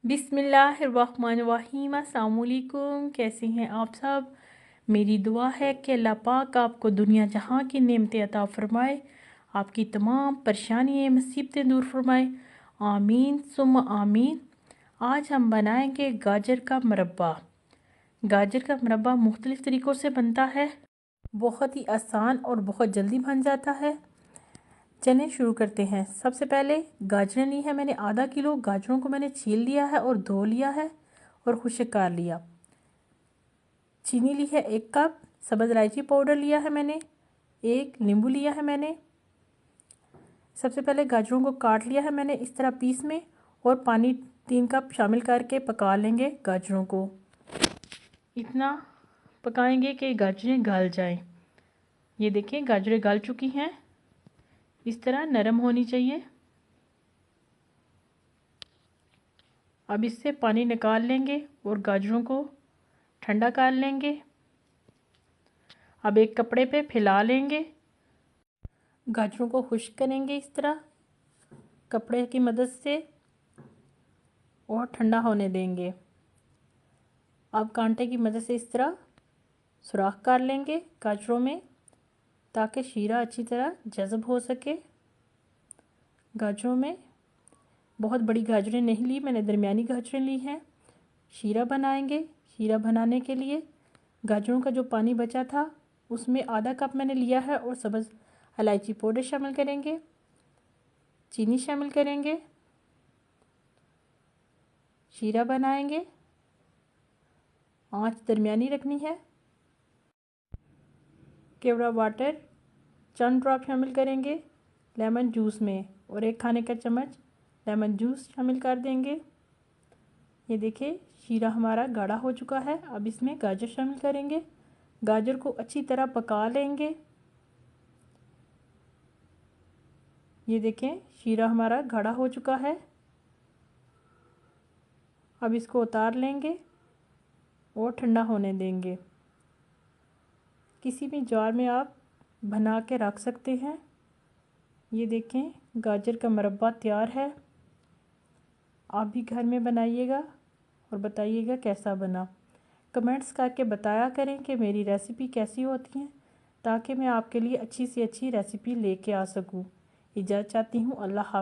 बिस्मिल्लाहिर्रहमानिर्रहीम। अस्सलाम वालेकुम। कैसे हैं आप सब। मेरी दुआ है कि अल्लाह पाक आपको दुनिया जहां की नेमतें अता फ़रमाए, आपकी तमाम परेशानियाँ मुसीबतें दूर फरमाए। आमीन सुम्मा आमीन। आज हम बनाएंगे गाजर का मुरब्बा। गाजर का मुरब्बा मुख्तलिफ़ तरीक़ों से बनता है, बहुत ही आसान और बहुत जल्दी बन जाता है। चलें शुरू करते हैं। सबसे पहले गाजरें ली है मैंने, आधा किलो गाजरों को मैंने छील लिया है और धो लिया है और खुश्क कर लिया। चीनी ली है 1 कप, सब्ज़ इलायची पाउडर लिया है मैंने, 1 नींबू लिया है मैंने। सबसे पहले गाजरों को काट लिया है मैंने इस तरह पीस में, और पानी 3 कप शामिल करके पका लेंगे गाजरों को। इतना पकाएंगे कि गाजरें गल जाएं। ये देखें गाजरें गल चुकी हैं, इस तरह नरम होनी चाहिए। अब इससे पानी निकाल लेंगे और गाजरों को ठंडा कर लेंगे। अब एक कपड़े पे फैला लेंगे। गाजरों को खुश्क करेंगे इस तरह कपड़े की मदद से और ठंडा होने देंगे। अब कांटे की मदद से इस तरह सुराख कर लेंगे गाजरों में, ताकि शीरा अच्छी तरह जज़ब हो सके। गाजरों में बहुत बड़ी गाजरें नहीं ली मैंने, दरमियानी गाजरें ली हैं। शीरा बनाएंगे। शीरा बनाने के लिए गाजरों का जो पानी बचा था उसमें आधा कप मैंने लिया है और सब्ज़ इलायची पाउडर शामिल करेंगे, चीनी शामिल करेंगे। शीरा बनाएंगे, आंच दरमियानी रखनी है। केवड़ा वाटर चंद ड्रॉप शामिल करेंगे लेमन जूस में, और 1 खाने का चम्मच लेमन जूस शामिल कर देंगे। ये देखिए शीरा हमारा गाढ़ा हो चुका है। अब इसमें गाजर शामिल करेंगे, गाजर को अच्छी तरह पका लेंगे। ये देखें शीरा हमारा गाढ़ा हो चुका है। अब इसको उतार लेंगे और ठंडा होने देंगे। किसी भी जार में आप बना के रख सकते हैं। ये देखें गाजर का मुरब्बा तैयार है। आप भी घर में बनाइएगा और बताइएगा कैसा बना। कमेंट्स करके बताया करें कि मेरी रेसिपी कैसी होती है, ताकि मैं आपके लिए अच्छी से अच्छी रेसिपी लेके आ सकूं। इजाज़त चाहती हूँ। अल्लाह हाफ़िज़।